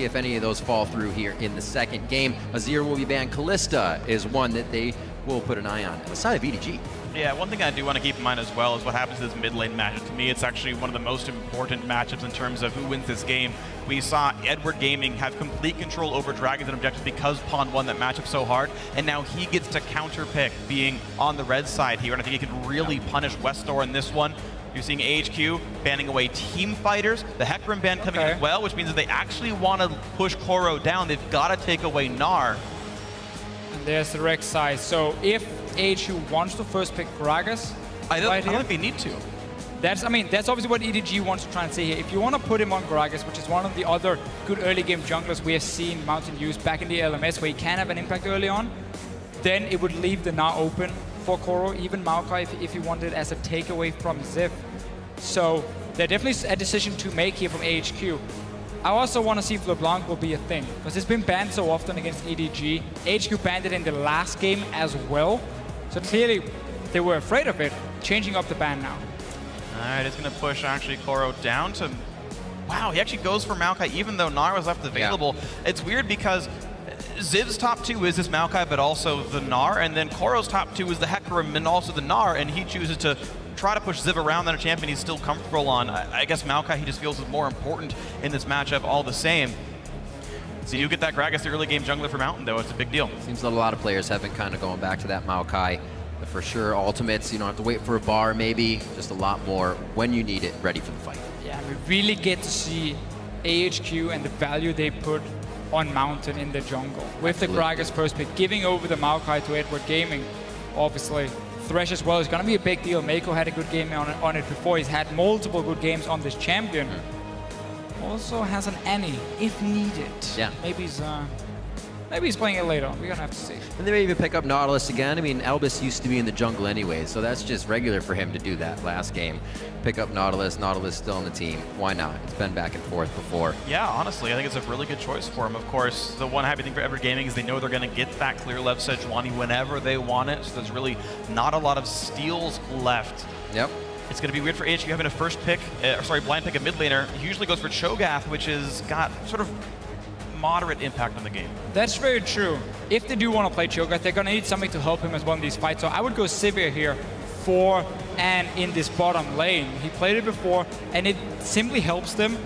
if any of those fall through here in the second game. Azir will be banned. Kalista is one that they will put an eye on. On the side of EDG. Yeah, one thing I do want to keep in mind as well is what happens in this mid lane matchup. To me, it's actually one of the most important matchups in terms of who wins this game. We saw Edward Gaming have complete control over Dragons and Objectives because Pawn won that matchup so hard, and now he gets to counterpick being on the red side here, and I think he can really punish Westor in this one. You're seeing AHQ banning away team fighters, the Hecarim ban coming in as well, which means that they actually want to push Koro down. They've got to take away Gnar. And there's the Rex side. So if AHQ wants to first pick Gragas, I don't think they need to. That's obviously what EDG wants to try and say here. If you want to put him on Gragas, which is one of the other good early game junglers we have seen Mountain use back in the LMS, where he can have an impact early on, then it would leave the Gnar open for Koro, even Maokai if he wanted as a takeaway from Ziv. So there's definitely a decision to make here from AHQ. I also want to see if LeBlanc will be a thing, because it's been banned so often against EDG. AHQ banned it in the last game as well. So clearly they were afraid of it, changing up the ban now. Alright, it's going to push actually Koro down to... Wow, he actually goes for Maokai even though Gnar was left available. Yeah. It's weird because Ziv's top 2 is this Maokai, but also the Gnar, and then Koro's top 2 is the Hecarim and also the Gnar, and he chooses to try to push Ziv around on a champion he's still comfortable on. I guess Maokai he just feels is more important in this matchup all the same. So you get that Gragas, the early game jungler for Mountain, though. It's a big deal. Seems that a lot of players have been kind of going back to that Maokai. But for sure, ultimates, you don't have to wait for a bar, maybe. Just a lot more when you need it, ready for the fight. Yeah, we really get to see AHQ and the value they put on Mountain in the jungle. With the Gragas first pick, giving over the Maokai to Edward Gaming, obviously. Thresh as well is going to be a big deal. Mako had a good game on it before. He's had multiple good games on this champion. Also has an Annie, if needed. Yeah. Maybe he's playing it later. We're going to have to see. And they may even pick up Nautilus again. I mean, Elvis used to be in the jungle anyway, so that's just regular for him to do that last game. Pick up Nautilus. Nautilus still on the team. Why not? It's been back and forth before. Yeah, honestly, I think it's a really good choice for him. Of course, the one happy thing for Edward Gaming is they know they're going to get that clear left Sejuani whenever they want it, so there's really not a lot of steals left. Yep. It's going to be weird for HQ having a first pick, blind pick a mid laner. He usually goes for Cho'Gath, which has got sort of moderate impact on the game. That's very true. If they do want to play Cho'Gath, they're going to need something to help him as well in these fights. So I would go Sivir here for and in this bottom lane. He played it before, and it simply helps them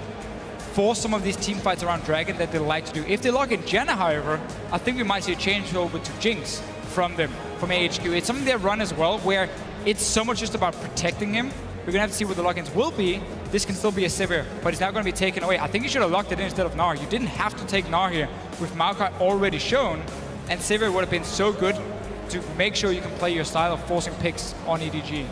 for some of these team fights around Dragon that they like to do. If they lock in Janna, however, I think we might see a change over to Jinx from them, from AHQ. It's something they run as well, where it's so much just about protecting him. We're going to have to see what the lock-ins will be. This can still be a Sivir, but it's now going to be taken away. I think you should have locked it in instead of Gnar. You didn't have to take Gnar here with Maokai already shown, and Sivir would have been so good to make sure you can play your style of forcing picks on EDG.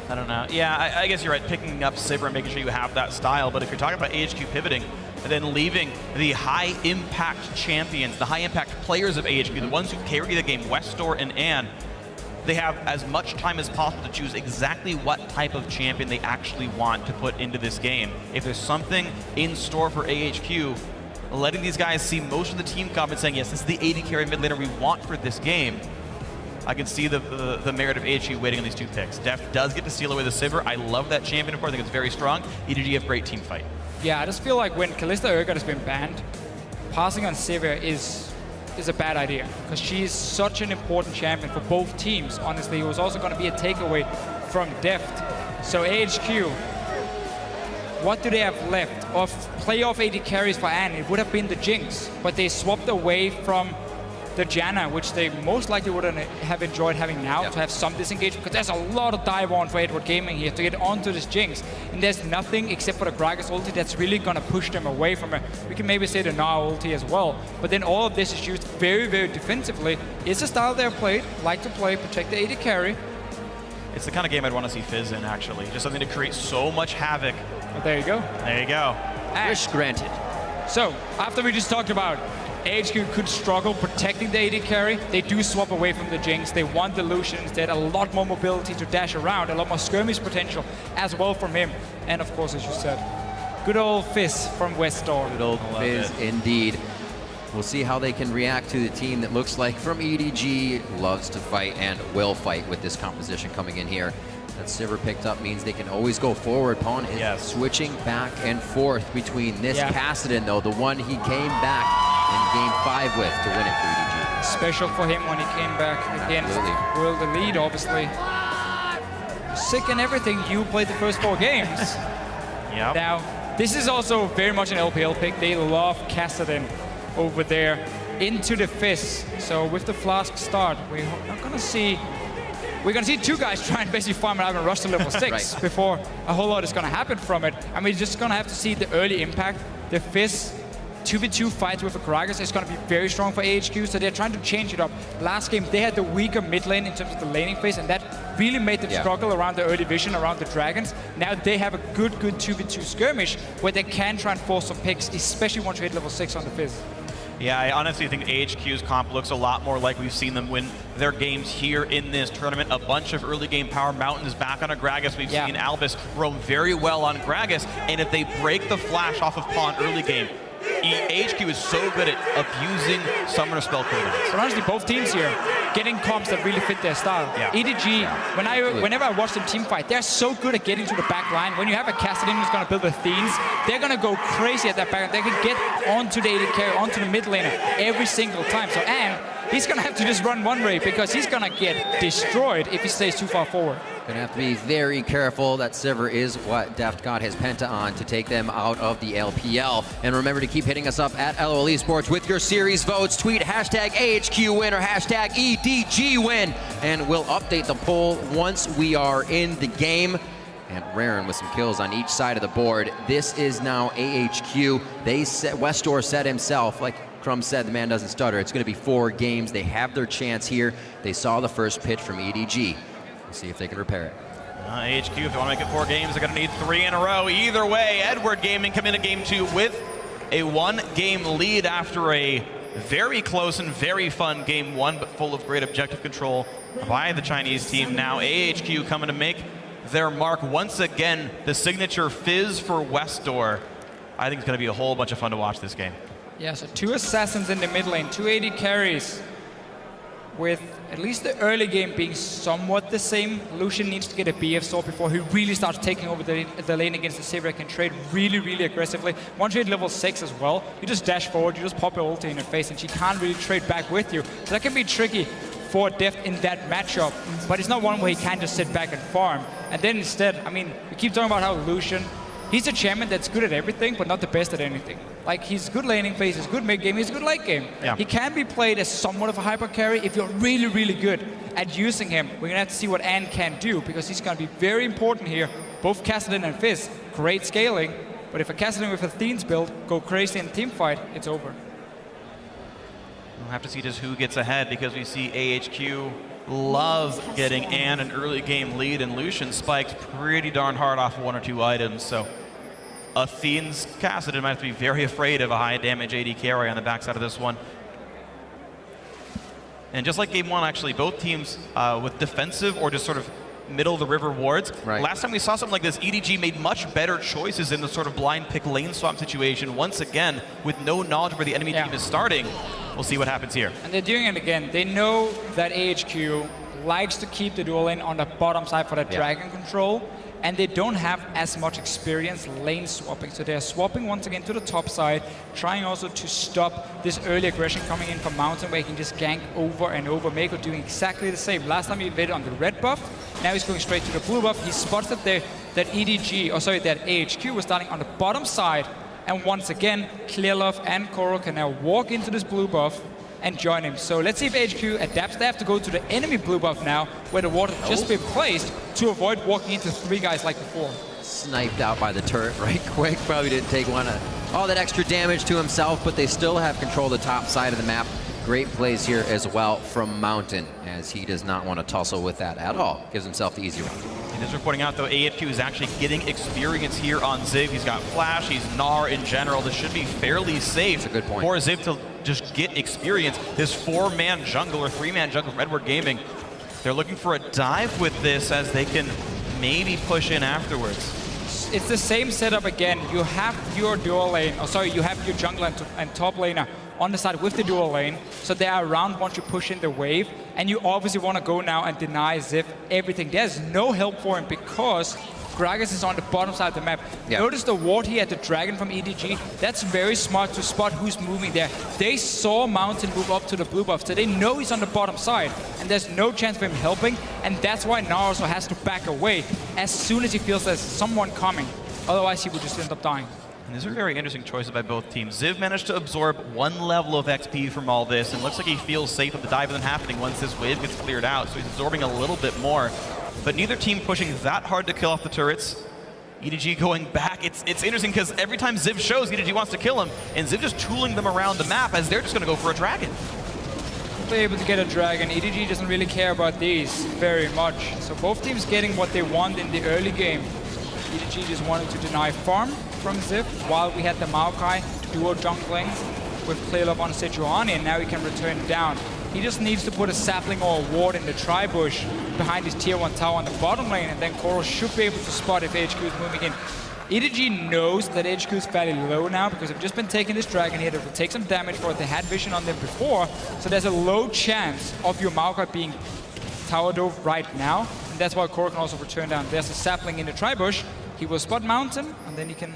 I don't know. Yeah, I guess you're right, picking up Sivir and making sure you have that style, but if you're talking about AHQ pivoting and then leaving the high-impact champions, the high-impact players of AHQ, the ones who carry the game, Westor and Anne, they have as much time as possible to choose exactly what type of champion they actually want to put into this game. If there's something in store for AHQ, letting these guys see most of the team comp and saying, yes, this is the AD carry mid laner we want for this game, I can see the merit of AHQ waiting on these two picks. Def does get to steal away the Sivir. I love that champion, of course. I think it's very strong. EDG have great team fight. Yeah, I just feel like when Kalista Urgot has been banned, passing on Sivir is a bad idea, because she's such an important champion for both teams. Honestly, it was also going to be a takeaway from Deft. So AHQ, what do they have left of playoff AD carries for Anne? It would have been the Jinx, but they swapped away from the Janna, which they most likely wouldn't have enjoyed having now, to have some disengage, because there's a lot of dive on for Edward Gaming here to get onto this Jinx. And there's nothing except for the Gragas ulti that's really going to push them away from it. We can maybe say the Gnar ulti as well. But then all of this is used very, very defensively. It's a style they've played, like to play, protect the AD carry. It's the kind of game I'd want to see Fizz in, actually. Just something to create so much havoc. But there you go. There you go. Wish granted. So, after we just talked about AHQ could struggle protecting the AD carry, they do swap away from the Jinx. They want the Lucian instead, a lot more mobility to dash around, a lot more skirmish potential as well from him. And of course, as you said, good old Fizz from Westor. Good old Fizz indeed. We'll see how they can react to the team that looks like from EDG loves to fight and will fight with this composition coming in here. that Sivir picked up means they can always go forward. Pawn is switching back and forth between this Kassadin, though, the one he came back in Game 5 with to win it for EDG. Special for him when he came back against World Elite, obviously. Sick and everything, you played the first 4 games. Now, this is also very much an LPL pick. They love Kassadin over there into the Fizz. So with the Flask start, we're gonna see 2 guys try and basically farm it out and rush to level 6 before a whole lot is gonna happen from it. And we're just gonna have to see the early impact. The Fizz 2v2 fights with the Karagas is going to be very strong for AHQ, so they're trying to change it up. Last game, they had the weaker mid lane in terms of the laning phase, and that really made them struggle around the early vision, around the Dragons. Now they have a good 2v2 skirmish where they can try and force some picks, especially once you hit level 6 on the Fizz. Yeah, I honestly think AHQ's comp looks a lot more like we've seen them win their games here in this tournament. A bunch of early game power. Mountain is back on a Gragas. We've seen Albus roam very well on Gragas, and if they break the flash off of Pawn early game, AHQ is so good at abusing summoner spell cooldowns. But honestly, both teams here getting comps that really fit their style. EDG, whenever I watch them team fight, they're so good at getting to the back line. When you have a Kassadin who's going to build the Theans, they're going to go crazy at that back. They can get onto the AD carry, onto the mid laner every single time. So, and he's going to have to just run one way because he's going to get destroyed if he stays too far forward. Gonna have to be very careful. That Sivir is what Deft got his Penta on to take them out of the LPL. And remember to keep hitting us up at LOL Esports with your series votes. Tweet hashtag AHQ win or hashtag EDG win. And we'll update the poll once we are in the game. And Raren with some kills on each side of the board. This is now AHQ. Westor said himself, like Crumb said, the man doesn't stutter. It's gonna be 4 games. They have their chance here. They saw the first pitch from EDG. See if they can repair it. HQ, if they want to make it 4 games, they're going to need 3 in a row. Either way, Edward Gaming come into Game 2 with a 1-game lead after a very close and very fun Game 1, but full of great objective control by the Chinese team. Now AHQ coming to make their mark once again. The signature Fizz for Westor. I think it's going to be a whole bunch of fun to watch this game. Yeah, so 2 assassins in the mid lane, 2 AD carries, with at least the early game being somewhat the same. Lucian needs to get a BF sword before he really starts taking over the lane against the Sivir. Can trade really aggressively. Once you hit level 6 as well, you just dash forward, you just pop your ulti in her face, and she can't really trade back with you. So that can be tricky for Deft in that matchup, but it's not one where he can just sit back and farm. And then instead, I mean, we keep talking about how Lucian, he's a champion that's good at everything, but not the best at anything. Like, he's good laning phase, he's good mid game, he's good late game. He can be played as somewhat of a hyper carry if you're really good at using him. We're gonna have to see what Ann can do, because he's gonna be very important here. Both Kassadin and Fizz, great scaling, but if a Kassadin with a Theans build go crazy in a team fight, it's over. We'll have to see just who gets ahead, because we see AHQ love getting Ann an early game lead, and Lucian spikes pretty darn hard off of 1 or 2 items. So a Theans Kassadin might have to be very afraid of a high damage AD carry on the backside of this one. And just like Game 1, actually, both teams with defensive or just sort of middle of the river wards. Last time we saw something like this, EDG made much better choices in the sort of blind pick lane swap situation. Once again, with no knowledge where the enemy team is starting. We'll see what happens here. And they're doing it again. They know that AHQ likes to keep the dual lane on the bottom side for that dragon control, and they don't have as much experience lane swapping. So they're swapping once again to the top side, trying also to stop this early aggression coming in from Mountain, where he can just gank over and over. Mako doing exactly the same. Last time he invaded on the red buff, now he's going straight to the blue buff. He spots that that AHQ was starting on the bottom side, and once again, Clearlove and Koro can now walk into this blue buff and join him. So let's see if HQ adapts. They have to go to the enemy blue buff now, where the ward has just been placed to avoid walking into 3 guys like before. Sniped out by the turret right quick. Probably didn't take all that extra damage to himself, but they still have control of the top side of the map. Great plays here as well from Mountain, as he does not want to tussle with that at all. Gives himself the easy one. And as we're pointing out, though, AHQ is actually getting experience here on Ziv. He's got Flash, he's Gnar in general. This should be fairly safe That's a good point. for Ziv to just get experience. This 4-man jungle or 3-man jungle from Edward Gaming, they're looking for a dive with this as they can maybe push in afterwards. It's the same setup again. You have your dual lane, you have your jungler and top laner on the side with the dual lane, so they are around once you push in the wave, and you obviously want to go now and deny Ziv everything. There's no help for him because Gragas is on the bottom side of the map. Yep. Notice the ward here at the dragon from EDG. That's very smart to spot who's moving there. They saw Mountain move up to the blue buff, so they know he's on the bottom side, and there's no chance of him helping, and that's why Naruto has to back away as soon as he feels there's someone coming. Otherwise, he would just end up dying. And these are very interesting choices by both teams. Ziv managed to absorb 1 level of XP from all this, and looks like he feels safe with the dive isn't happening once this wave gets cleared out, so he's absorbing a little bit more. But neither team pushing that hard to kill off the turrets. EDG going back. It's interesting because every time Ziv shows, EDG wants to kill him, and Ziv just tooling them around the map as they're just going to go for a dragon. They're able to get a dragon. EDG doesn't really care about these very much. So both teams getting what they want in the early game. EDG just wanted to deny farm from Ziv while we had the Maokai duo jungling with Clearlove on Sejuani, and now he can return down. He just needs to put a sapling or a ward in the tri-bush behind his tier 1 tower on the bottom lane, and then Koro should be able to spot if HQ is moving in. EDG knows that HQ is fairly low now because they've just been taking this dragon here. They will take some damage for it. They had vision on them before, so there's a low chance of your Maokai being tower dove right now, and that's why Koro can also return down. There's a sapling in the tri-bush. He will spot Mountain, and then he can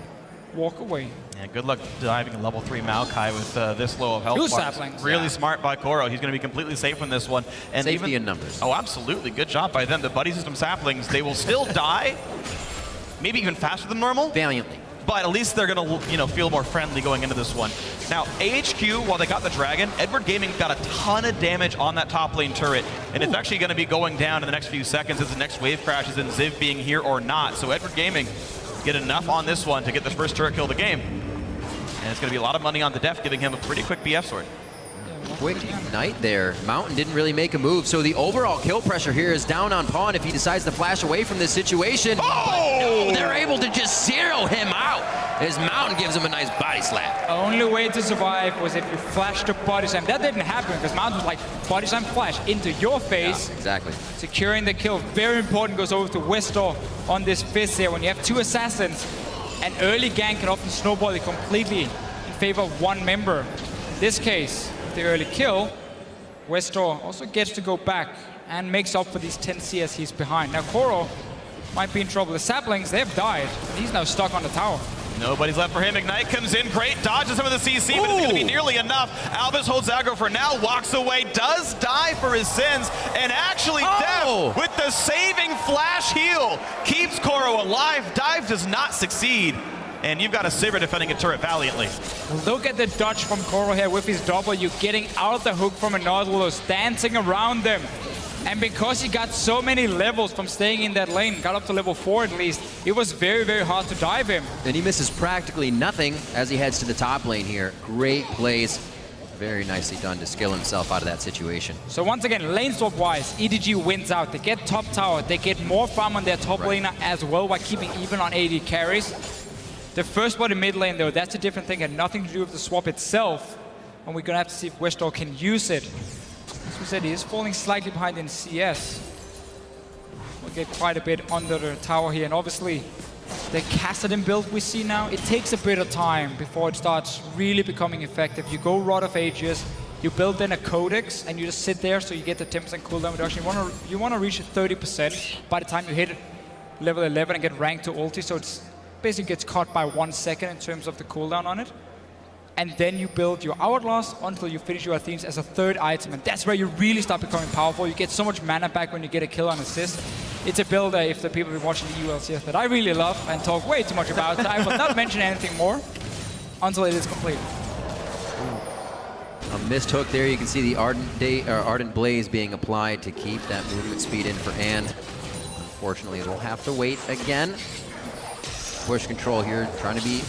walk away. Yeah, good luck diving a level 3 Maokai with this low of health. 2 saplings. Really smart by Koro. He's going to be completely safe in this one. And Safety even in numbers. Oh, absolutely. Good job by them. The buddy system saplings, they will still die, maybe even faster than normal. Valiantly. But at least they're going to, feel more friendly going into this one. Now, AHQ, while they got the dragon, Edward Gaming got a ton of damage on that top lane turret, and it's actually going to be going down in the next few seconds as the next wave crashes and Ziv being here or not. So Edward Gaming get enough on this one to get this first turret kill of the game. And it's going to be a lot of money on the Def, giving him a pretty quick BF sword. Quick ignite there. Mountain didn't really make a move, so the overall kill pressure here is down on Pawn if he decides to flash away from this situation. Oh! No, they're able to just zero him out as Mountain gives him a nice body slap. Only way to survive was if you flashed the body slam. That didn't happen because Mountain was like, body slam flash into your face. Yeah, exactly. Securing the kill. Very important, goes over to Westor on this fist here. When you have 2 assassins, an early gank can often snowball it completely in favor of 1 member. In this case, the early kill, Westor also gets to go back and makes up for these 10 CS he's behind. Now Koro might be in trouble. The saplings, they've died. He's now stuck on the tower. Nobody's left for him. Ignite comes in, great dodges some of the CC, but it's going to be nearly enough. Albus holds aggro for now, walks away, does die for his sins, and actually Def, with the saving flash heal, keeps Koro alive. Dive does not succeed. And you've got a Sivir defending a turret valiantly. Look at the dodge from Koro here with his W, getting out of the hook from a Nautilus, dancing around them. And because he got so many levels from staying in that lane, got up to level 4 at least, it was very, very hard to dive him. And he misses practically nothing as he heads to the top lane here. Great plays. Very nicely done to skill himself out of that situation. So once again, lane swap wise, EDG wins out. They get top tower, they get more farm on their top laner as well while keeping even on AD carries. The first body mid lane though, that's a different thing, had nothing to do with the swap itself. And we're gonna have to see if Westor can use it. As we said, he is falling slightly behind in CS. We'll get quite a bit under the tower here, and obviously the Kassadin build we see now, it takes a bit of time before it starts really becoming effective. You go Rod of Ages, you build in a Codex, and you just sit there so you get the 10% cooldown reduction. You wanna reach 30% by the time you hit level 11 and get ranked to ulti, so it's basically gets caught by 1 second in terms of the cooldown on it. And then you build your Hourglass until you finish your Athenes as a 3rd item, and that's where you really start becoming powerful. You get so much mana back when you get a kill on assist. It's a build, if the people have been watching the ULCS, that I really love and talk way too much about. I will not mention anything more until it is complete. A missed hook there. You can see the Ardent Blaze being applied to keep that movement speed in for And. Unfortunately, we'll have to wait again. Push control here, trying to be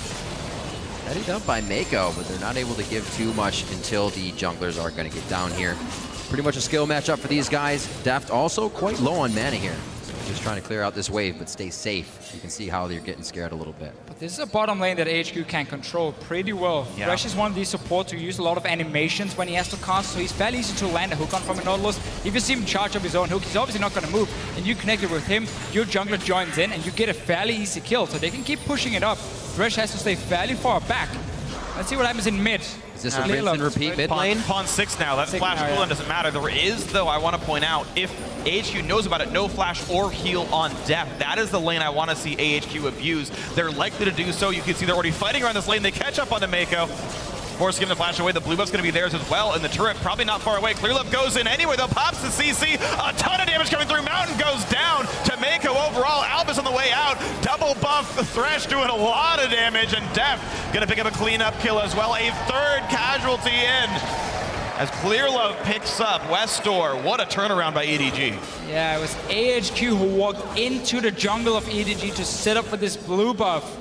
headed up by Mako, but they're not able to give too much until the junglers are going to get down here. Pretty much a skill matchup for these guys. Deft also quite low on mana here. So just trying to clear out this wave, but stay safe. You can see how they're getting scared a little bit. But this is a bottom lane that HQ can control pretty well. Yeah. Thresh is one of these supports who use a lot of animations when he has to cast, so he's fairly easy to land a hook on from a Nautilus. If you see him charge up his own hook, he's obviously not going to move, and you connect it with him, your jungler joins in, and you get a fairly easy kill, so they can keep pushing it up. Thresh has to stay fairly far back. Let's see what happens in mid. this a rinse and repeat mid lane? Pawn 6 now. That flash now, cooldown doesn't matter. There is, though, I want to point out, if AHQ knows about it, no flash or heal on Deft. That is the lane I want to see AHQ abuse. They're likely to do so. You can see they're already fighting around this lane. They catch up onto Mako. Force giving the flash away. The blue buff's going to be theirs as well. And the turret probably not far away. Clearlove goes in anyway, though. Pops the CC. A ton of damage coming through. Mountain goes down to Mako overall. Albus on the way out. Double buff. The Thresh doing a lot of damage. And Deft going to pick up a cleanup kill as well. A third casualty in. As Clearlove picks up Westor. What a turnaround by EDG. Yeah, it was AHQ who walked into the jungle of EDG to set up for this blue buff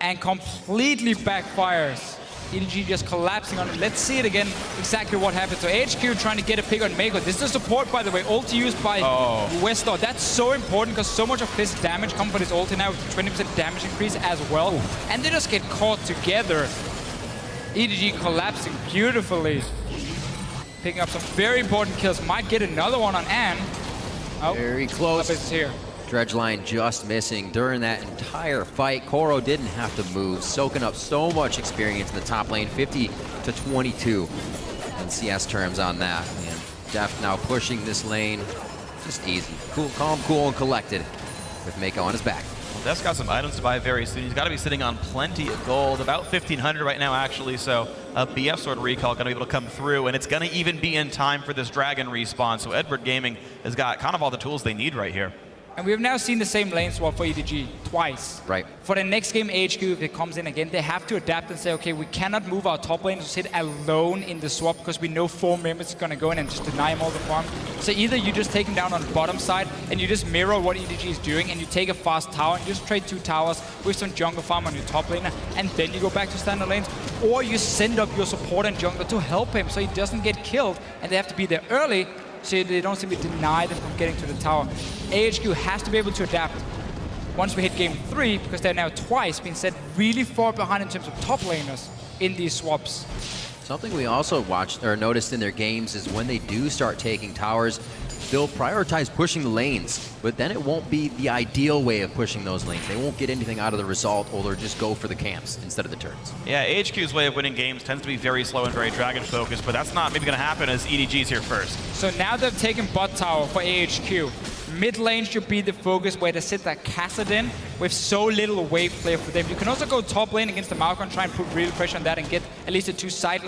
and completely backfires. EDG just collapsing on it. Let's see it again, exactly what happened. So AHQ trying to get a pick on Mako. This is the support, by the way, ulti used by Westor. That's so important because so much of this damage comes from his ulti now with 20% damage increase as well. And they just get caught together. EDG collapsing beautifully. Picking up some very important kills. Might get another one on Anne. Oh, very close. Is here. Dredgeline just missing during that entire fight. Koro didn't have to move, soaking up so much experience in the top lane, 50 to 22 in CS terms on that. And Deft now pushing this lane, just easy. Cool, calm, cool, and collected with Mako on his back. Well, Deft's got some items to buy very soon. He's got to be sitting on plenty of gold, about 1,500 right now, actually. So a BF Sword recall going to be able to come through, and it's going to even be in time for this Dragon respawn. So Edward Gaming has got kind of all the tools they need right here. And we've now seen the same lane swap for EDG twice. Right. For the next game, AHQ, if it comes in again, they have to adapt and say, okay, we cannot move our top lane to sit alone in the swap because we know 4 members are going to go in and just deny him all the farm. So either you just take him down on the bottom side and you just mirror what EDG is doing and you take a fast tower and you just trade 2 towers with some jungle farm on your top laner and then you go back to standard lanes. Or you send up your support and jungler to help him so he doesn't get killed and they have to be there early so they don't simply deny them from getting to the tower. AHQ has to be able to adapt once we hit game 3 because they're now twice been set really far behind in terms of top laners in these swaps. Something we also watched or noticed in their games is when they do start taking towers, they'll prioritize pushing the lanes, but then it won't be the ideal way of pushing those lanes. They won't get anything out of the result, or they'll just go for the camps instead of the turrets. Yeah, AHQ's way of winning games tends to be very slow and very Dragon focused, but that's not maybe going to happen as EDG's here first. So now they've taken bot tower for AHQ. Mid lane should be the focus where they sit that Kassadin with so little wave clear for them. You can also go top lane against the Malcolm, try and put real pressure on that and get at least the 2 side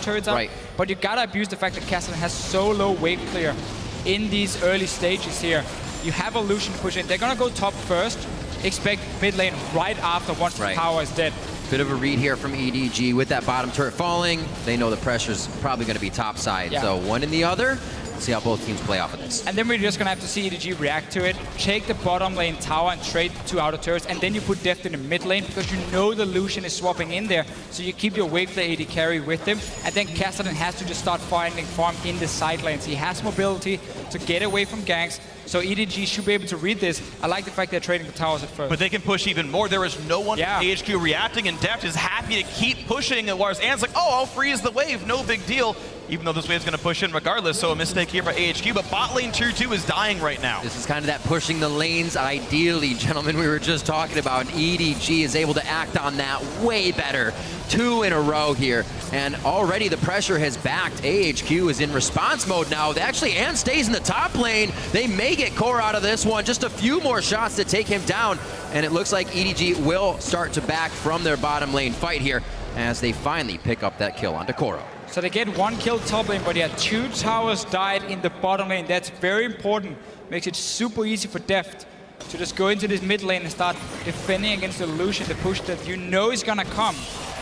turrets out. Right. But you gotta abuse the fact that Kassadin has so low wave clear in these early stages here. You have a Lucian push in. They're gonna go top first, expect mid lane right after once the tower is dead. Bit of a read here from EDG with that bottom turret falling. They know the pressure's probably gonna be top side. Yeah. So one and the other. See how both teams play off of this. And then we're just going to have to see EDG react to it, take the bottom lane tower and trade 2 outer turrets, and then you put Deft in the mid lane because you know the Lucian is swapping in there, so you keep your wave play AD carry with him, and then Kassadin has to just start finding farm in the side lanes. He has mobility to get away from ganks, so EDG should be able to read this. I like the fact they're trading the towers at first. But they can push even more. There is no one from AHQ reacting, and Deft is happy to keep pushing, whereas Anne's like, oh, I'll freeze the wave, no big deal. Even though this wave's going to push in regardless, so a mistake here by AHQ, but bot lane tier 2 is dying right now. This is kind of that pushing the lanes ideally, gentlemen, we were just talking about. EDG is able to act on that way better. 2 in a row here, and already the pressure has backed. AHQ is in response mode now. Actually, Anne stays in the top lane. They may get Core out of this one. Just a few more shots to take him down, and it looks like EDG will start to back from their bottom lane fight here as they finally pick up that kill onto Koro. So they get 1 kill top lane, but 2 towers died in the bottom lane. That's very important. Makes it super easy for Deft to just go into this mid lane and start defending against the Lucian, the push that you know is gonna come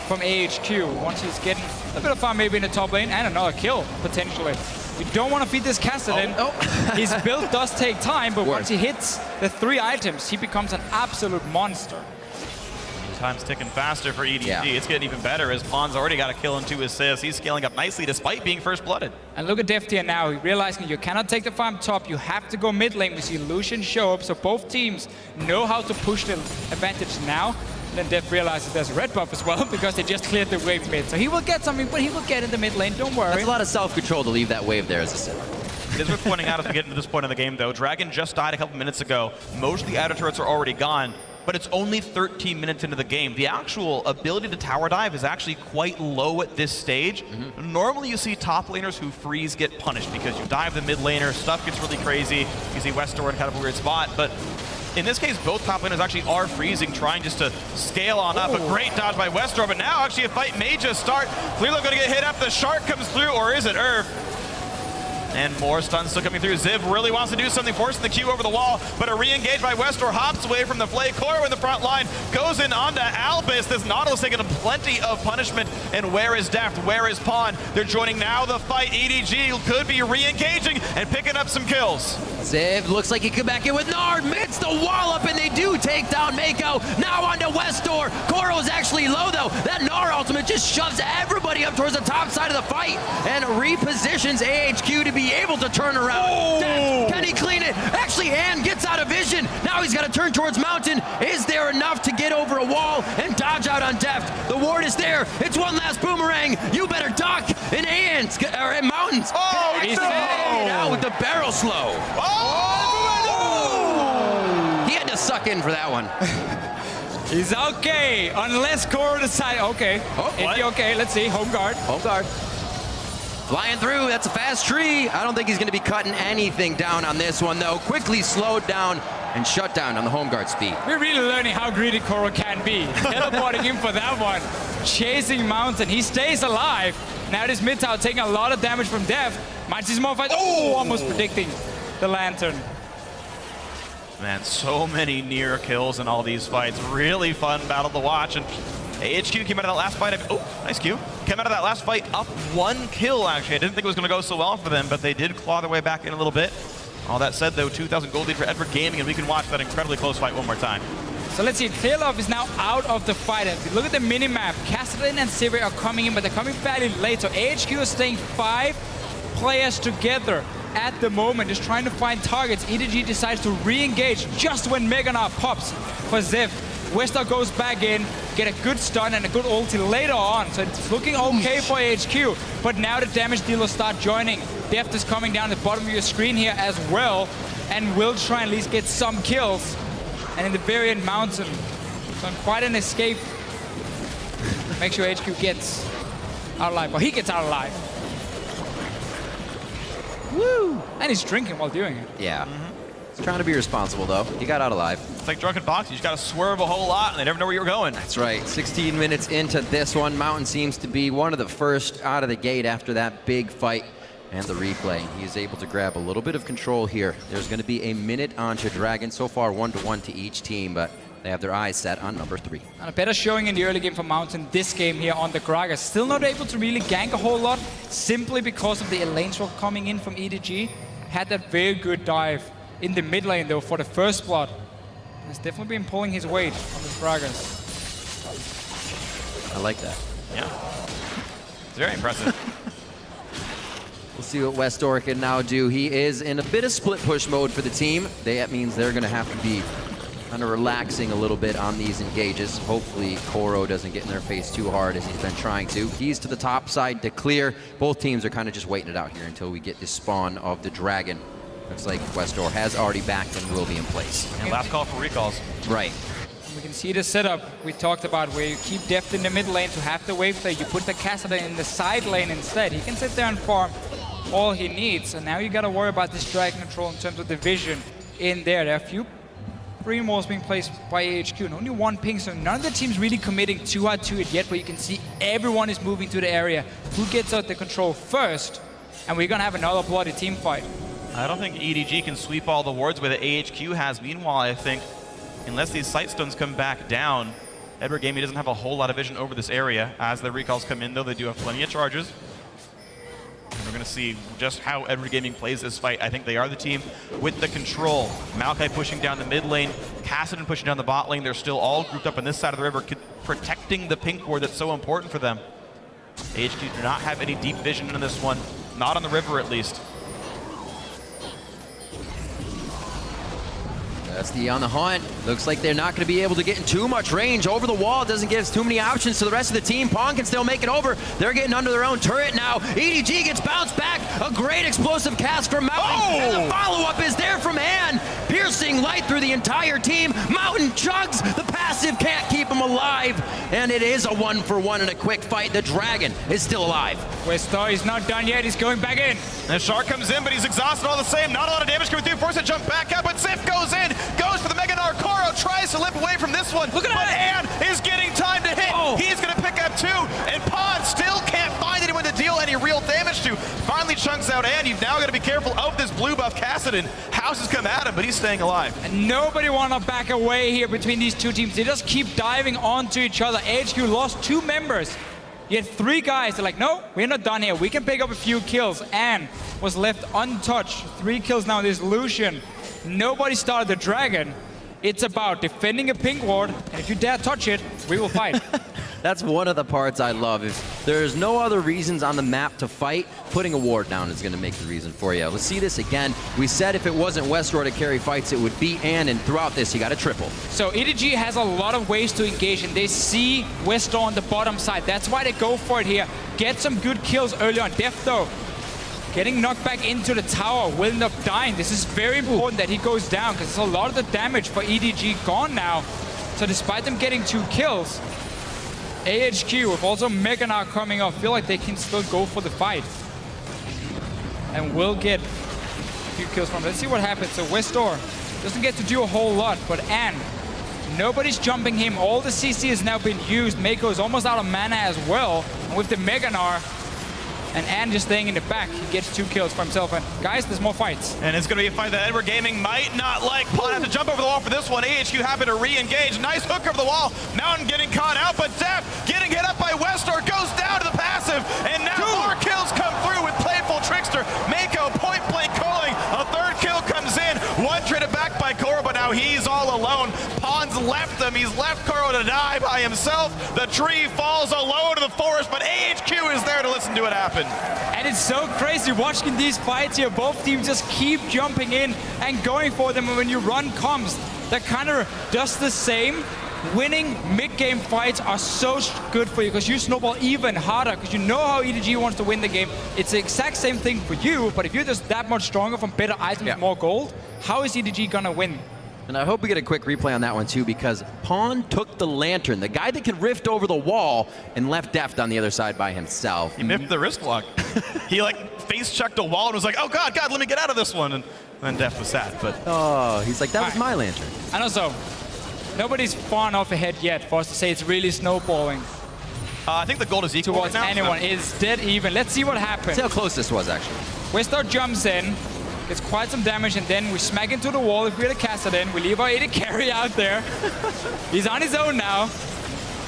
from AHQ once he's getting a bit of fun maybe in the top lane and another kill, potentially. You don't want to feed this Kassadin. His build does take time, but once he hits the 3 items, he becomes an absolute monster. Time's ticking faster for EDG. It's getting even better as Pawn's already got a kill and 2 assists. He's scaling up nicely despite being first blooded. And look at Deft here now, realizing you cannot take the farm top, you have to go mid lane. We see Lucian show up, so both teams know how to push the advantage now. And then Deft realizes there's a red buff as well because they just cleared the wave mid. So he will get something, but he will get in the mid lane, don't worry. That's a lot of self-control to leave that wave there as a set. It is worth pointing out as we get into this point of the game, though. Dragon just died a couple minutes ago. Most of the outer turrets are already gone. but it's only 13 minutes into the game. The actual ability to tower dive is actually quite low at this stage. Normally you see top laners who freeze get punished because you dive the mid laner, stuff gets really crazy, you see Westdoor in kind of a weird spot, but in this case, both top laners actually are freezing, trying just to scale on up. A great dodge by Westdoor, but now actually a fight may just start. Clearly going to get hit up. The shark comes through, or is it Irv? And more stuns still coming through. Ziv really wants to do something, forcing the Q over the wall, but a re-engage by Westdoor hops away from the Flay. Koro in the front line, goes in onto Albus. This Nautilus taking plenty of punishment. And where is Deft? Where is Pawn? They're joining now the fight. EDG could be re-engaging and picking up some kills. Ziv looks like he could back in with Nard, mits the wall up, and they do take down Mako. Now onto Westdoor. Koro is actually low, though. That Nard ultimate just shoves everybody up towards the top side of the fight and repositions AHQ to be able to turn around. Deft, can he clean it? Actually, Ann gets out of vision. Now he's got to turn towards Mountain. Is there enough to get over a wall and dodge out on Deft? The ward is there. It's one last boomerang. You better duck. And Ann's, or in Mountains. Oh, he's no! out with the barrel slow. Oh! He had to suck in for that one. He's okay, unless Koro decides, okay. Oh, if you're okay, let's see, home guard. Home guard. Flying through, that's a fast tree. I don't think he's gonna be cutting anything down on this one though. Quickly slowed down and shut down on the home guard speed. We're really learning how greedy Koro can be. Teleporting in for that one. Chasing Mountain, he stays alive. Now this mid tower taking a lot of damage from Deft. Might see some more fights. Oh, almost predicting the Lantern. Man, so many near kills in all these fights. Really fun battle to watch. And AHQ came out of that last fight. Oh, nice Q. Came out of that last fight up 1 kill, actually. I didn't think it was going to go so well for them, but they did claw their way back in a little bit. All that said, though, 2,000 gold lead for Edward Gaming, and we can watch that incredibly close fight one more time. So let's see, Tailov is now out of the fight. And if you look at the minimap, Cassidy and Sivir are coming in, but they're coming fairly late. So AHQ is staying 5 players together at the moment, just trying to find targets. EDG decides to re-engage just when Meganar pops for Ziv. Wester goes back in, get a good stun and a good ulti later on. So it's looking okay for AHQ. But now the damage dealers start joining. Deft is coming down the bottom of your screen here as well, and will try and at least get some kills. And in the very end, Mountain. So quite an escape. Make sure HQ gets out alive. Well, he gets out alive. Woo! And he's drinking while doing it. Yeah. He's trying to be responsible, though. He got out alive. It's like drunken boxing. You just got to swerve a whole lot, and they never know where you're going. That's right. 16 minutes into this one. Mountain seems to be one of the first out of the gate after that big fight and the replay. He is able to grab a little bit of control here. There's going to be a minute onto Dragon. So far, 1-1 to each team, but they have their eyes set on number 3. And a better showing in the early game for Mountain this game here on the Gragas. Still not able to really gank a whole lot, simply because of the Elaine swap coming in from EDG. Had that very good dive in the mid lane, though, for the first blood. He's definitely been pulling his weight on this Gragas. I like that. Yeah. It's very impressive. We'll see what Westdoor can now do. He is in a bit of split push mode for the team. That means they're going to have to be kind of relaxing a little bit on these engages. Hopefully Koro doesn't get in their face too hard as he's been trying to. He's to the top side to clear. Both teams are kind of just waiting it out here until we get the spawn of the Dragon. Looks like Westdoor has already backed and will be in place. And last call for recalls. Right. We can see the setup we talked about, where you keep Deft in the mid lane to have the wave there. You put the Cassidy in the side lane instead. He can sit there and farm all he needs. And now you got to worry about this Dragon control in terms of the vision in there. There are a few green walls being placed by AHQ and only 1 ping, so none of the teams really committing too hard to it yet, but you can see everyone is moving to the area. Who gets out the control first? And we're going to have another bloody team fight. I don't think EDG can sweep all the wards where the AHQ has. Meanwhile, I think, unless these sight stones come back down, Edward Gaming doesn't have a whole lot of vision over this area. As the recalls come in, though, they do have plenty of charges. And we're going to see just how Edward Gaming plays this fight. I think they are the team with the control. Maokai pushing down the mid lane, Cassidy pushing down the bot lane. They're still all grouped up on this side of the river, protecting the pink ward that's so important for them. AHQ do not have any deep vision in this one. Not on the river, at least. That's the on the hunt. Looks like they're not going to be able to get in too much range. Over the wall doesn't give us too many options to the rest of the team. Pawn can still make it over. They're getting under their own turret now. EDG gets bounced back. A great explosive cast from Mountain. Oh! And the follow-up is there from Han. Piercing light through the entire team. Mountain chugs. The passive can't keep him alive. And it is a 1-for-1 in a quick fight. The Dragon is still alive. Westar is not done yet. He's going back in. And Shark comes in, but he's exhausted all the same. Not a lot of damage coming through. Forced to jump back up, but Sif goes in. Goes for the Mega Narcoro. Tries to limp away from this one. Look at but that. Ann is getting time to hit. Oh. He's going to pick up 2. And Pawn still can't find anyone to deal any real damage to. Finally chunks out Ann. You've now got to be careful of this blue buff Kassadin. House has come at him, but he's staying alive. And nobody want to back away here between these two teams. They just keep diving onto each other. HQ lost 2 members. Yet 3 guys are like, no, we're not done here. We can pick up a few kills. Ann was left untouched. 3 kills now. There's Lucian. Nobody started the Dragon. It's about defending a pink ward. And if you dare touch it, we will fight. That's one of the parts I love. If there's no other reasons on the map to fight, putting a ward down is going to make the reason for you. Let's see this again. We said if it wasn't Westar to carry fights, it would be Ann, and throughout this, you got a triple. So EDG has a lot of ways to engage, and they see Westar on the bottom side. That's why they go for it here. Get some good kills early on. Deft, though, getting knocked back into the tower, will end up dying. This is very important that he goes down, because a lot of the damage for EDG gone now. So despite them getting 2 kills, AHQ with also Mega now coming up, feel like they can still go for the fight. And will get a few kills from it. Let's see what happens. So Westar doesn't get to do a whole lot, but Ann, nobody's jumping him. All the CC has now been used. Mako is almost out of mana as well. And with the Meganar, and Ann just staying in the back, he gets 2 kills for himself. And guys, there's more fights. And it's going to be a fight that Edward Gaming might not like. Pawn has to jump over the wall for this one. AHQ happy to re-engage. Nice hook over the wall. Mountain getting caught out, but Deft getting hit up by Westar goes down to the passive. And now more kills come through with Playful Trickster. Mako point blank calling. A 3rd kill comes in. 1 traded back by Koro, but now he's all alone. Pawn's left him. He's left Koro to die by himself. The tree falls alone to the forest, but AHQ is there to listen to it happen. And it's so crazy watching these fights here. Both teams just keep jumping in and going for them. And when you run comms, that kind of does the same. Winning mid-game fights are so good for you because you snowball even harder because you know how EDG wants to win the game. It's the exact same thing for you, but if you're just that much stronger from better items, more gold, how is EDG gonna win? And I hope we get a quick replay on that one too, because Pawn took the Lantern, the guy that could rift over the wall, and left Deft on the other side by himself. He miffed the wrist block. He like face checked a wall and was like, oh God, let me get out of this one. And then Deft was sad, but. Oh, he's like, that was my Lantern. And also, nobody's far enough ahead yet for us to say it's really snowballing. I think the gold is equal towards right now, anyone. It's dead even. Let's see what happens. See how close this was, actually. Westar jumps in, gets quite some damage, and then we smack into the wall. If we're the Kassadin, we leave our AD carry out there. He's on his own now.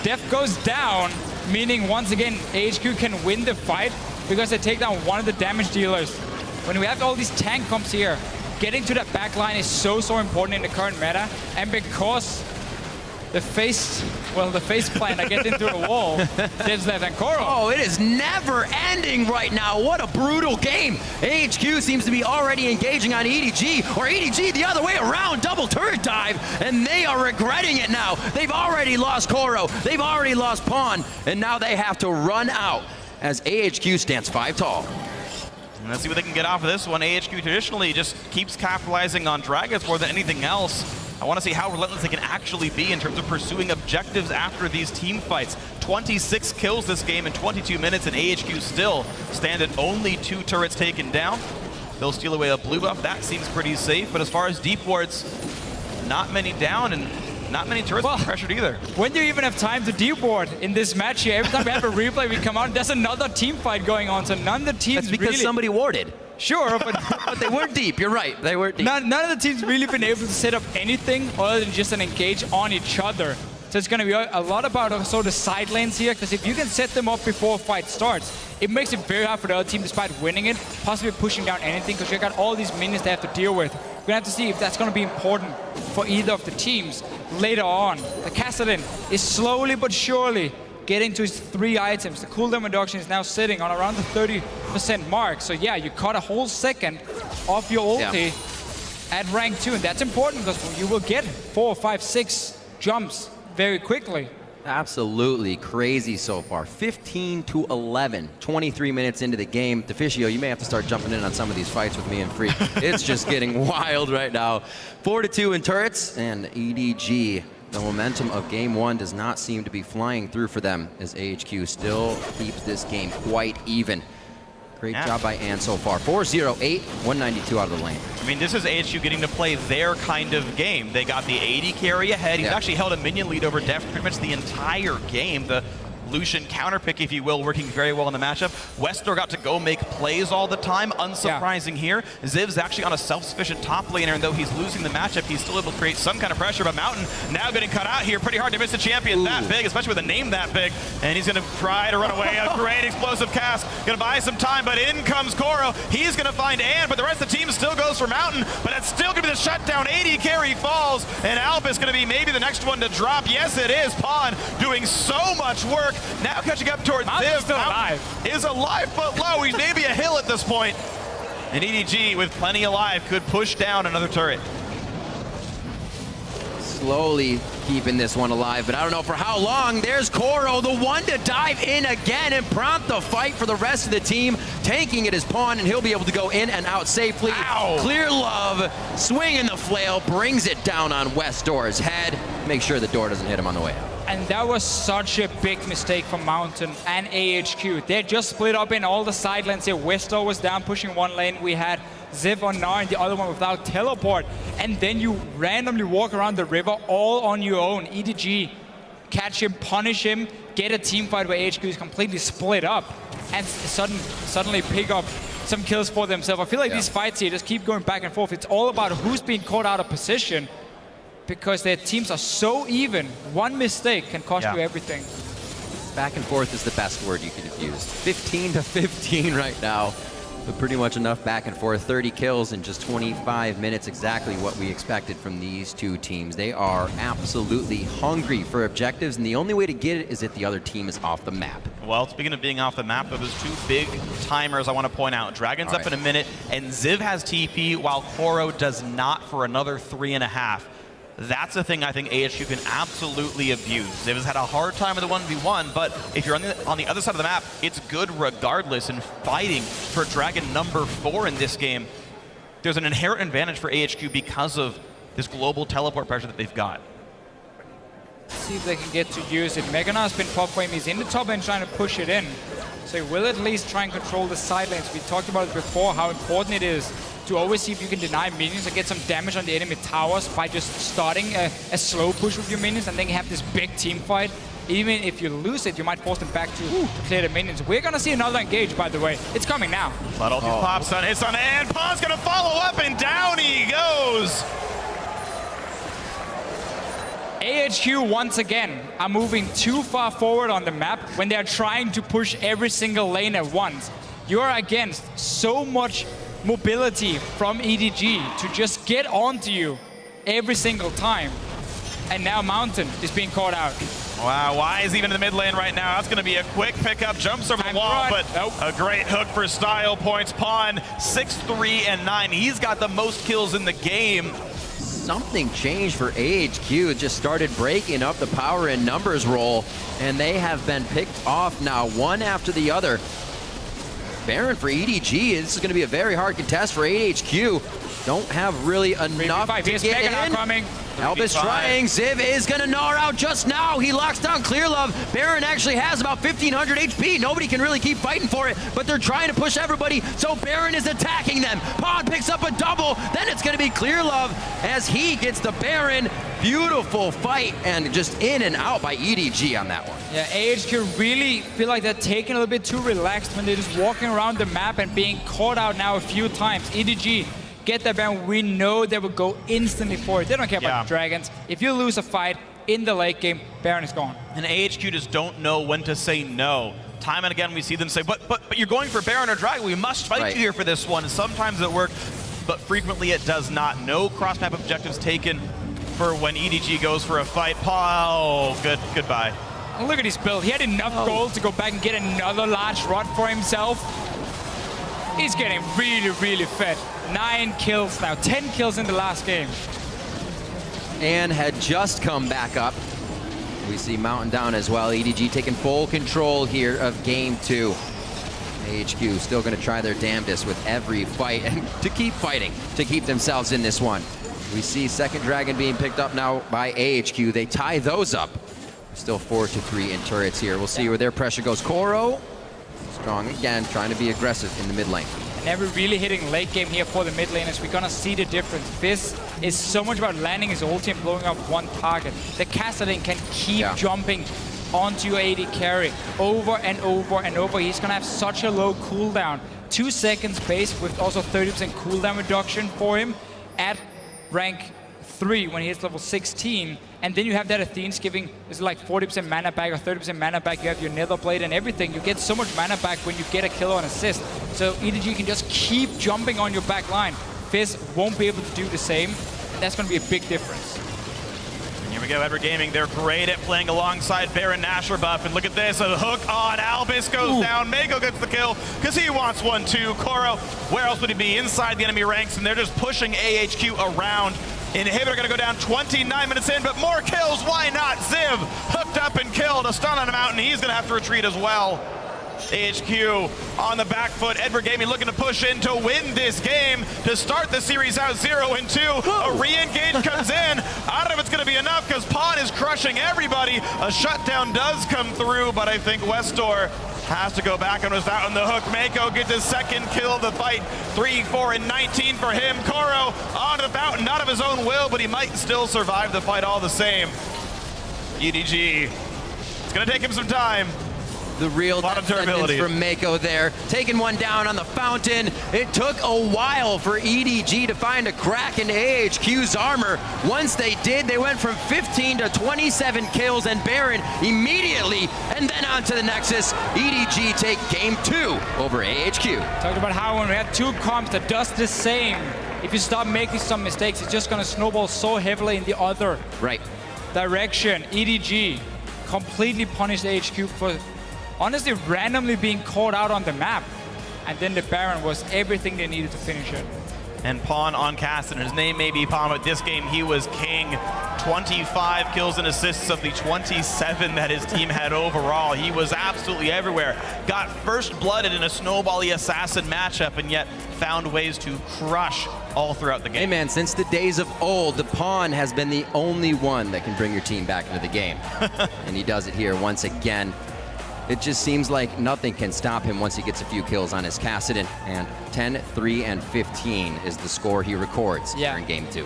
Deft goes down, meaning once again, AHQ can win the fight because they take down one of the damage dealers. When we have all these tank comps here, getting to that back line is so important in the current meta, and because the face plant I get into the wall, there's left and Koro. Oh, it is never ending right now. What a brutal game. AHQ seems to be already engaging on EDG, or EDG the other way around, double turret dive, and they are regretting it now. They've already lost Koro, they've already lost Pawn, and now they have to run out as AHQ stands 5 tall. And let's see what they can get off of this one. AHQ traditionally just keeps capitalizing on dragons more than anything else. I want to see how relentless they can actually be in terms of pursuing objectives after these team fights. 26 kills this game in 22 minutes, and AHQ still stand at only 2 turrets taken down. They'll steal away a blue buff. That seems pretty safe. But as far as deep wards, not many down and not many turrets being pressured either. When do you even have time to deep ward in this match here? Every time we have a replay, we come out, there's another team fight going on. So none of the teams That's because somebody warded. Sure, but but they weren't deep. You're right. They weren't deep. None of the teams really been able to set up anything other than just an engage on each other. So it's going to be a lot about also the side lanes here, because if you can set them up before a fight starts, it makes it very hard for the other team, despite winning it, possibly pushing down anything, because you got all these minions they have to deal with. We're going to have to see if that's going to be important for either of the teams later on. The Kassadin is slowly but surely getting to his 3 items. The cooldown reduction is now sitting on around the 30% mark. So yeah, you cut a whole second off your ulti. at rank 2, and that's important because you will get 4, 5, 6 jumps very quickly. Absolutely crazy so far. 15-11, 23 minutes into the game. Deficio, you may have to start jumping in on some of these fights with me and Free. It's just getting wild right now. 4-2 in turrets, and EDG, the momentum of game 1 does not seem to be flying through for them as AHQ still keeps this game quite even. Great job by Ann so far. 4-0-8, 192 out of the lane. I mean, this is AHQ getting to play their kind of game. They got the AD carry ahead. He's actually held a minion lead over Deft pretty much the entire game. The Lucian counterpick, if you will, working very well in the matchup. Westor got to go make plays all the time. Unsurprising here. Ziv's actually on a self-sufficient top laner, and though he's losing the matchup, he's still able to create some kind of pressure. But Mountain now getting cut out here. Pretty hard to miss a champion that big, especially with a name that big. And he's going to try to run away. A great explosive cast. Going to buy some time, but in comes Koro. He's going to find Ann, but the rest of the team still goes for Mountain. But it's still going to be the shutdown. AD carry falls, and Alp is going to be maybe the next one to drop. Yes, it is. Pawn doing so much work. Now catching up towards Ziv. Still alive. Is alive but low. He's maybe a hill at this point. And EDG with plenty alive could push down another turret. Slowly keeping this one alive, but I don't know for how long. There's Koro, the one to dive in again and prompt the fight for the rest of the team. Tanking it is Pawn, and he'll be able to go in and out safely. Ow. Clear Love, swinging the flail, brings it down on Westor's head. Make sure the door doesn't hit him on the way out. And that was such a big mistake from Mountain and AHQ. They just split up in all the side lanes here. Westor was down pushing one lane. We had Ziv on Gnar and the other one without teleport. And then you randomly walk around the river all on your own. EDG, catch him, punish him, get a team fight where AHQ is completely split up, and suddenly pick up some kills for themselves. I feel like these fights here just keep going back and forth. It's all about who's being caught out of position, because their teams are so even. One mistake can cost you everything. Back and forth is the best word you could have used. 15-15 right now. But pretty much enough back and forth. 30 kills in just 25 minutes. Exactly what we expected from these two teams. They are absolutely hungry for objectives, and the only way to get it is if the other team is off the map. Well, speaking of being off the map, there's two big timers I want to point out. Dragon's up in a minute, and Ziv has TP, while Koro does not for another 3.5. That's a thing I think AHQ can absolutely abuse. Ziv has had a hard time with the 1v1, but if you're on the other side of the map, it's good regardless. And fighting for Dragon number 4 in this game, there's an inherent advantage for AHQ because of this global teleport pressure that they've got. See if they can get to use it. Meganar's been pop frame. He's in the top lane trying to push it in. So he will at least try and control the side lanes. We talked about it before, how important it is to always see if you can deny minions and get some damage on the enemy towers by just starting a slow push with your minions, and then you have this big team fight. Even if you lose it, you might force them back to clear the minions. We're going to see another engage, by the way. It's coming now. But pops on, hits on, and Pawn's going to follow up, and down he goes. AHQ once again are moving too far forward on the map when they're trying to push every single lane at once. You are against so much mobility from EDG to just get onto you every single time. And now Mountain is being caught out. Wow, Wise even in the mid lane right now. That's going to be a quick pickup, jumps over the wall, but a great hook for style points. Pawn 6-3-9. He's got the most kills in the game. Something changed for AHQ. It just started breaking up the power and numbers roll, and they have been picked off now one after the other. Baron for EDG. This is going to be a very hard contest for AHQ. Don't have really enough to get in. Coming. Albus trying. Ziv is going to gnaw out just now. He locks down Clear Love. Baron actually has about 1,500 HP. Nobody can really keep fighting for it, but they're trying to push everybody, so Baron is attacking them. Pawn picks up a double. Then it's going to be Clear Love as he gets the Baron. Beautiful fight, and just in and out by EDG on that one. Yeah, AHQ really feel like they're taking a little bit too relaxed when they're just walking around the map and being caught out now a few times. EDG get that Baron, we know they will go instantly for it. They don't care about the dragons. If you lose a fight in the late game, Baron is gone. And AHQ just don't know when to say no. Time and again we see them say, but you're going for Baron or Dragon, we must fight you here for this one. And sometimes it works, but frequently it does not. No cross-map objectives taken for when EDG goes for a fight. Oh, goodbye. Look at his build. He had enough gold to go back and get another large rod for himself. He's getting really, really fed. 9 kills now, 10 kills in the last game. And had just come back up. We see Mountain down as well. EDG taking full control here of game 2. AHQ still going to try their damnedest with every fight and to keep fighting, to keep themselves in this one. We see second dragon being picked up now by AHQ. They tie those up. Still 4-3 in turrets here. We'll see where their pressure goes. Koro, strong again, trying to be aggressive in the mid lane. Never really hitting late game here for the mid laners. We're gonna see the difference. Fizz is so much about landing his ulti and blowing up one target. The Cassidy can keep jumping onto your AD carry over and over and over. He's gonna have such a low cooldown. 2 seconds base with also 30% cooldown reduction for him at rank 3 when he hits level 16. And then you have that Athene's giving, is it like 40% mana back or 30% mana back? You have your Nether Blade and everything. You get so much mana back when you get a kill or an assist. So EDG can just keep jumping on your back line. Fizz won't be able to do the same. And that's going to be a big difference. Here we go, Edward Gaming. They're great at playing alongside Baron Nashor buff. And look at this, a hook on. Albus goes down. Mako gets the kill because he wants one too. Koro, where else would he be? Inside the enemy ranks, and they're just pushing AHQ around. Inhibitor gonna go down 29 minutes in, but more kills, why not? Ziv hooked up and killed. A stun on him out, and he's gonna have to retreat as well. AHQ on the back foot. Edward Gaming looking to push in to win this game, to start the series out 0-2. A re-engage comes in. I don't know if it's going to be enough because Pawn is crushing everybody. A shutdown does come through, but I think Westor has to go back and was out on the hook. Mako gets his second kill of the fight. 3, 4, and 19 for him. Koro on the fountain, not of his own will, but he might still survive the fight all the same. EDG, it's going to take him some time. The real sentence from Mako there. Taking one down on the fountain. It took a while for EDG to find a crack in AHQ's armor. Once they did, they went from 15 to 27 kills, and Baron immediately, and then on to the Nexus. EDG take game 2 over AHQ. Talked about how when we have 2 comps that does the same, if you stop making some mistakes, it's just going to snowball so heavily in the other direction. EDG completely punished AHQ for honestly randomly being caught out on the map, and then the Baron was everything they needed to finish it. And Pawn on Caston. His name may be Pawn, but this game he was king. 25 kills and assists of the 27 that his team had overall. He was absolutely everywhere. Got first blooded in a snowbally assassin matchup, and yet found ways to crush all throughout the game. Hey man, since the days of old, the Pawn has been the only one that can bring your team back into the game. And he does it here once again. It just seems like nothing can stop him once he gets a few kills on his Kassadin. And 10, 3, and 15 is the score he records here in game 2.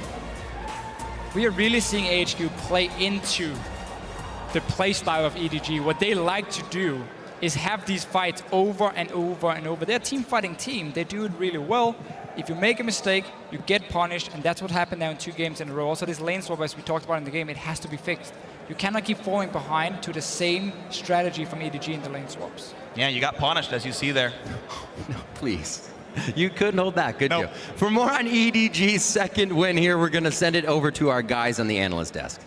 We are really seeing AHQ play into the play style of EDG. What they like to do is have these fights over and over and over. They're a team fighting team. They do it really well. If you make a mistake, you get punished, and that's what happened now in 2 games in a row. Also, this lane swap, as we talked about in the game, it has to be fixed. You cannot keep falling behind to the same strategy from EDG in the lane swaps. Yeah, you got punished, as you see there. No, please. You couldn't hold back, could you? For more on EDG's second win here, we're going to send it over to our guys on the analyst desk.